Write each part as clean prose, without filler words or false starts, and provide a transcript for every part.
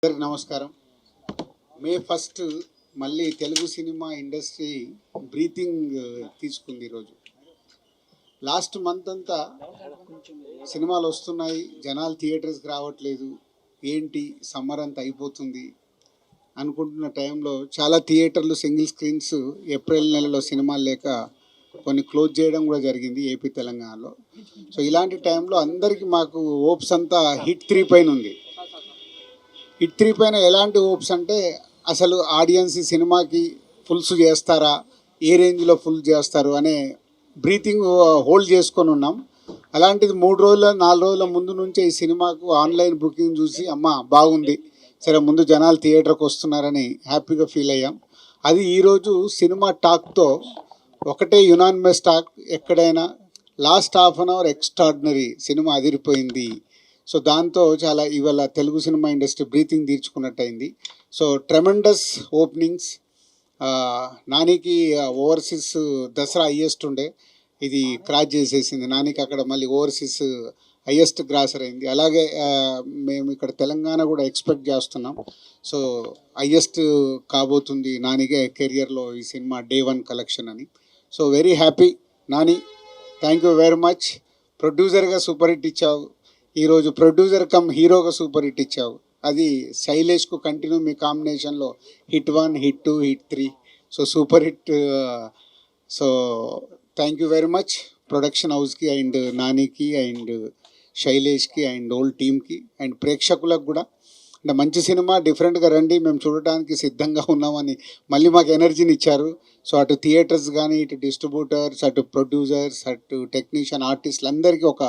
అందరికి నమస్కారం. మే 1 మళ్ళీ తెలుగు సినిమా ఇండస్ట్రీ బ్రీతింగ్ తీసుకుంది. ఈరోజు లాస్ట్ మంత్ అంతా సినిమాలు వస్తున్నాయి, జనాలు థియేటర్స్కి రావట్లేదు, ఏంటి సమ్మర్ అంతా అయిపోతుంది అనుకుంటున్న టైంలో చాలా థియేటర్లు సింగిల్ స్క్రీన్స్ ఏప్రిల్ నెలలో సినిమాలు లేక కొన్ని క్లోజ్ చేయడం కూడా జరిగింది ఏపీ తెలంగాణలో. సో ఇలాంటి టైంలో అందరికీ మాకు హోప్స్ అంతా హిట్ 3 పైన ఉంది. హిట్ 3 పైన ఎలాంటి హోప్స్ అంటే అసలు ఆడియన్స్ సినిమాకి ఫుల్స్ చేస్తారా, ఏ రేంజ్లో ఫుల్ చేస్తారు అనే బ్రీతింగ్ హోల్డ్ చేసుకొని ఉన్నాం. అలాంటిది 3 రోజుల 4 రోజుల ముందు నుంచే ఈ సినిమాకు ఆన్లైన్ బుకింగ్ చూసి అమ్మ బాగుంది, సరే ముందు జనాలు థియేటర్కి వస్తున్నారని హ్యాపీగా ఫీల్ అయ్యాం. అది ఈరోజు సినిమా టాక్తో ఒకటే యునానిమస్ టాక్, ఎక్కడైనా last half an hour extraordinary, cinema అదిరిపోయింది. సో దాంతో చాలా ఇవాళ తెలుగు సినిమా ఇండస్ట్రీ బ్రీతింగ్ తీర్చుకున్నట్టయింది. So tremendous openings. నానికి ఓవర్సీస్ దసరా హయ్యెస్ట్ ఉండే, ఇది క్రాస్ చేసేసింది. నానికి అక్కడ మళ్ళీ ఓవర్సీస్ హయ్యెస్ట్ గ్రాసర్ అయింది. అలాగే మేము ఇక్కడ తెలంగాణ కూడా ఎక్స్పెక్ట్ చేస్తున్నాం. సో హయ్యెస్ట్ కాబోతుంది నానిగే కెరియర్లో ఈ సినిమా డే 1 కలెక్షన్ అని. So very happy Nani, thank you very much. ప్రొడ్యూసర్గా సూపర్ హిట్ ఇచ్చావు, ఈరోజు ప్రొడ్యూసర్ కమ్ హీరోగా సూపర్ హిట్ ఇచ్చావు. అది శైలేష్కు కంటిన్యూ మీ కాంబినేషన్లో hit 1, hit 2, hit 3. So super hit. So thank you very much production హౌస్కి అండ్ నానికి అండ్ శైలేష్కి అండ్ ఓల్డ్ టీమ్కి అండ్ ప్రేక్షకులకు కూడా. అంటే మంచి సినిమా, డిఫరెంట్గా రండి, మేము చూడటానికి సిద్ధంగా ఉన్నామని మళ్ళీ మాకు ఎనర్జీని ఇచ్చారు. సో అటు థియేటర్స్ కానీ, ఇటు డిస్ట్రిబ్యూటర్స్, అటు ప్రొడ్యూసర్స్, అటు టెక్నీషియన్, ఆర్టిస్టులు అందరికీ ఒక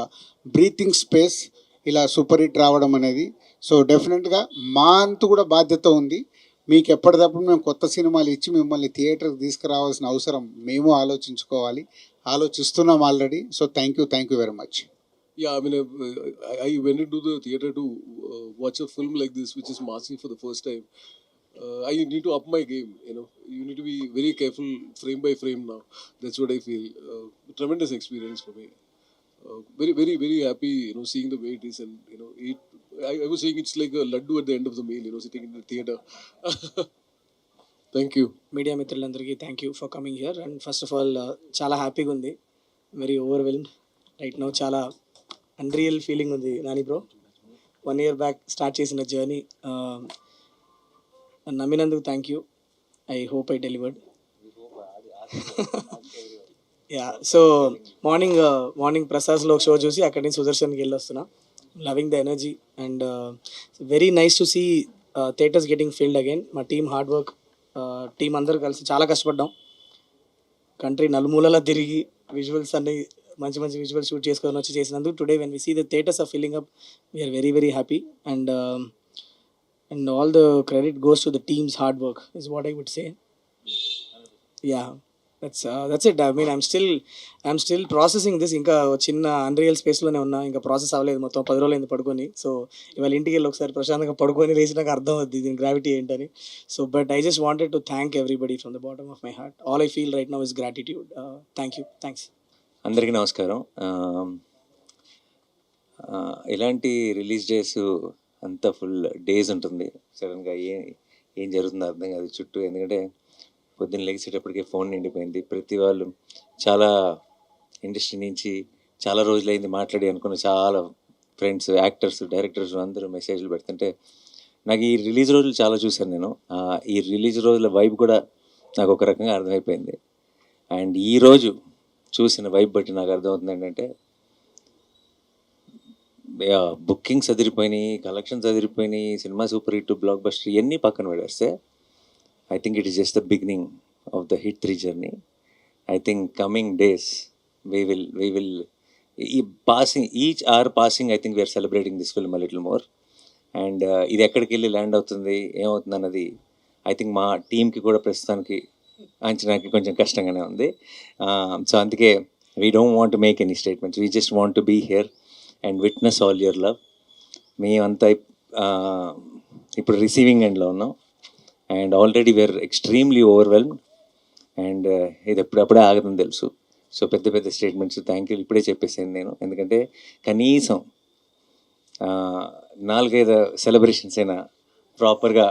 బ్రీతింగ్ స్పేస్ ఇలా సూపర్ హిట్ రావడం అనేది. సో డెఫినెట్గా మా అంతు కూడా బాధ్యత ఉంది. మీకు ఎప్పటికప్పుడు మేము కొత్త సినిమాలు ఇచ్చి మిమ్మల్ని థియేటర్కి తీసుకురావాల్సిన అవసరం మేము ఆలోచిస్తున్నాం already. So thank you very much. Yeah, I mean, I went into the theater to watch a film like this, which is Masi for the first time. I need to up my game. You need to be very careful frame by frame now. That's what I feel. Tremendous experience for me. Very, very, very happy. Seeing the way it is, and eat. I was saying it's like a laddu at the end of the meal. Sitting in the theater. Thank you. Media మిత్రులందరికీ thank you for coming here. And first of all చాలా హ్యాపీగా ఉంది, very overwhelmed right now. చాలా unreal feeling ఉంది Nani bro. 1 year back start చేసిన journey నమ్మినందుకు thank you. I hope I delivered. Yeah, so morning ప్రసాద్లో ఒక షో చూసి అక్కడి నుంచి సుదర్శన్కి వెళ్ళి వస్తున్నా. Loving the energy and very nice to see theatres getting filled again. మా టీమ్ హార్డ్ వర్క్, టీం అందరూ కలిసి చాలా కష్టపడ్డాం. కంట్రీ నలుమూలలా తిరిగి విజువల్స్ అన్ని మంచి విజువల్స్ షూట్ చేసుకొని వచ్చి చేసినందుకు today when we see the theatres are filling up, we're very very happy. And all the credit goes to the team's hard work is what I would say. Yeah, that's it. I mean, I'm still processing this. ఇంకా చిన్న unreal స్పేస్లోనే ఉన్నా, ఇంకా process అవ్వలేదు. మొత్తం 10 రోజులు అయింది పడుకొని. So ఇవాళ ఇంటికి వెళ్ళి ఒకసారి ప్రశాంతంగా పడుకొని లేచినాక అర్థం అవుద్ది దీని గ్రావిటీ ఏంటని. So but I just wanted to thank everybody from the bottom of my heart. All I feel right now is gratitude. Thanks. అందరికీ నమస్కారం. ఇలాంటి రిలీజ్ డేస్ అంతా ఫుల్ డేస్ ఉంటుంది. సడన్గా ఏం జరుగుతుందో అర్థం కాదు చుట్టూ. ఎందుకంటే పొద్దున్న లెగిసేటప్పటికే ఫోన్ నిండిపోయింది. ప్రతి వాళ్ళు చాలా ఇండస్ట్రీ నుంచి చాలా రోజులైంది మాట్లాడి అనుకున్న చాలా ఫ్రెండ్స్, యాక్టర్స్, డైరెక్టర్స్ అందరూ మెసేజ్లు పెడుతుంటే నాకు ఈ రిలీజ్ రోజులు చాలా చూశాను నేను. ఈ రిలీజ్ రోజుల వైబ్ కూడా నాకు ఒక రకంగా అర్థమైపోయింది. అండ్ ఈరోజు చూసిన వైబ్ బట్టి నాకు అర్థమవుతుంది ఏంటంటే బుకింగ్స్ అదిరిపోయినాయి, కలెక్షన్స్ అదిరిపోయినాయి, cinema super hit, blockbuster ఇవన్నీ పక్కన పెడేస్తే I think it is just the beginning of the Hit 3 journey. I think coming days we will passing each hour passing, I think we are celebrating this film a little more. And ఇది ఎక్కడికి వెళ్ళి land అవుతుంది ఏమవుతుంది అన్నది I think మా టీంకి కూడా ప్రస్తుతానికి అంచనాకి కొంచెం కష్టంగానే ఉంది. సో అందుకే we don't want to make any statements, we just want to be here and witness all your love. మేమంతా ఇప్పుడు రిసీవింగ్ ఎండ్లో ఉన్నాం. And already we're extremely overwhelmed. And ఇది ఎప్పుడప్పుడే ఆగదని తెలుసు. సో పెద్ద స్టేట్మెంట్స్ థ్యాంక్ యూ ఇప్పుడే చెప్పేసాను నేను. ఎందుకంటే కనీసం 4-5 సెలబ్రేషన్స్ అయినా ప్రాపర్గా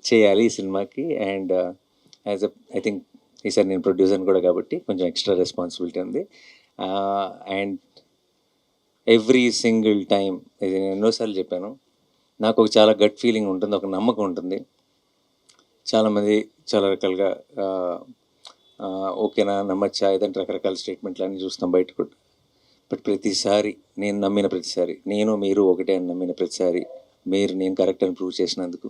చేయాలి ఈ సినిమాకి. And as a I think ఈసారి నేను ప్రొడ్యూసర్ని కూడా కాబట్టి కొంచెం ఎక్స్ట్రా రెస్పాన్సిబిలిటీ ఉంది. అండ్ ఎవ్రీ సింగిల్ టైం, ఇది నేను ఎన్నోసార్లు చెప్పాను, నాకు ఒక చాలా గట్ ఫీలింగ్ ఉంటుంది, ఒక నమ్మకం ఉంటుంది. చాలామంది చాలా రకాలుగా ఓకేనా నమ్మచ్చా ఏదంటే రకరకాల స్టేట్మెంట్లు అన్నీ చూస్తాం బయట కూడా. బట్ ప్రతిసారి నేను నమ్మిన ప్రతిసారి, నేను మీరు ఒకటే అని నమ్మిన ప్రతిసారి, మీరు నేను కరెక్ట్ అని ప్రూవ్ చేసినందుకు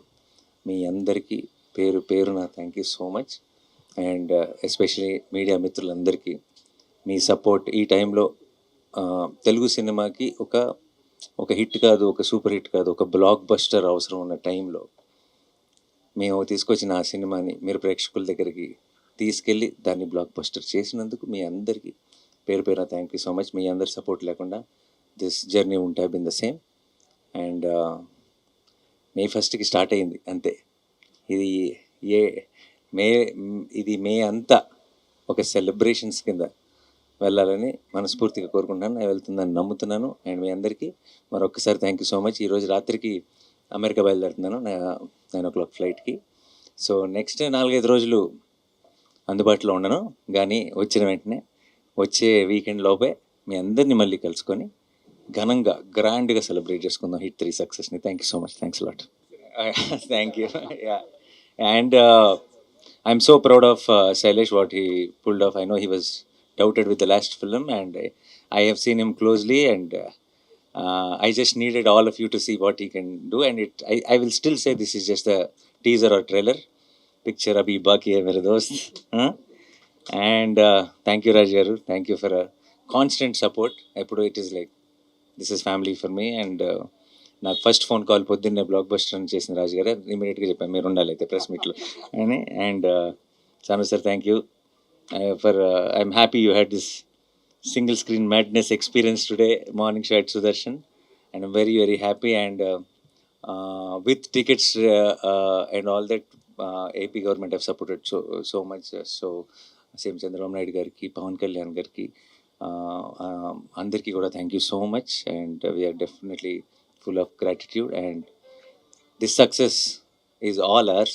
మీ అందరికీ పేరు పేరు నా thank you so much. And especially media మిత్రులందరికీ మీ సపోర్ట్ ఈ టైంలో తెలుగు సినిమాకి ఒక హిట్ కాదు, ఒక సూపర్ హిట్ కాదు, ఒక బ్లాక్ బస్టర్ అవసరం ఉన్న టైంలో మేము తీసుకొచ్చిన ఆ సినిమాని మీరు ప్రేక్షకుల దగ్గరికి తీసుకెళ్ళి దాన్ని బ్లాక్ బస్టర్ చేసినందుకు మీ అందరికీ పేరు పేరు థ్యాంక్ యూ సో మచ్. మీ అందరి సపోర్ట్ లేకుండా దిస్ జర్నీ ఉంటే been the same. And May 1st start అయింది అంతే. ఇది మే అంతా ఒక సెలబ్రేషన్స్ కింద వెళ్ళాలని మనస్ఫూర్తిగా కోరుకుంటున్నాను. నేను వెళ్తుందని నమ్ముతున్నాను. అండ్ మీ అందరికీ మరొకసారి థ్యాంక్ యూ సో మచ్. ఈరోజు రాత్రికి అమెరికా బయలుదేరుతున్నాను 9 o'clock ఫ్లైట్కి. సో నెక్స్ట్ 4-5 రోజులు అందుబాటులో ఉండను, కానీ వచ్చిన వెంటనే వచ్చే వీకెండ్ లోపే మీ అందరినీ మళ్ళీ కలుసుకొని ఘనంగా గ్రాండ్గా సెలబ్రేట్ చేసుకుందాం హిట్ 3 సక్సెస్ని. Thank you so much. Thanks lot. Thank you. Yeah and I'm so proud of Shailesh what he pulled off. I know he was doubted with the last film and I have seen him closely and I just needed all of you to see what he can do, and I will still say this is just a teaser or trailer. Picture abhi baki hai mere dost. And thank you Raj garu, thank you for a constant support. Eppudu it is like this is family for me. And నాకు first phone call పొద్దున్నే block buster అని చేసిన రాజు గారు ఇమీడియట్గా చెప్పాను మీరు ఉండాలి అయితే ప్రెస్ మీట్లో అని. And Sanu sir thank you for I'm happy you had this single screen madness experience today morning show at Sudarshan, and I'm very very happy. And with tickets and all that AP government have supported so much. So same Chandrababu Naidu gariki, Pawan Kalyan gariki, andarki kuda thank you so much. And we are definitely full of gratitude. And this success is all ours.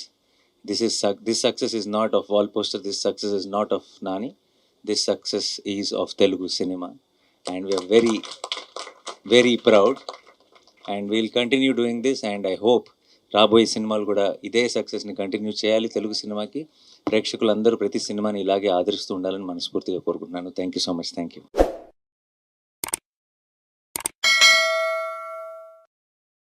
This success is not of Wallposter. This success is not of Nani. This success is of Telugu cinema, and we are very very proud, and we'll continue doing this. And I hope రాబోయే సినిమాలు కూడా ఇదే సక్సెస్ని continue చేయాలి. తెలుగు సినిమాకి ప్రేక్షకులందరూ ప్రతి సినిమాని ఇలాగే ఆదరిస్తూ ఉండాలని మనస్ఫూర్తిగా కోరుకుంటున్నాను. Thank you so much. Thank you.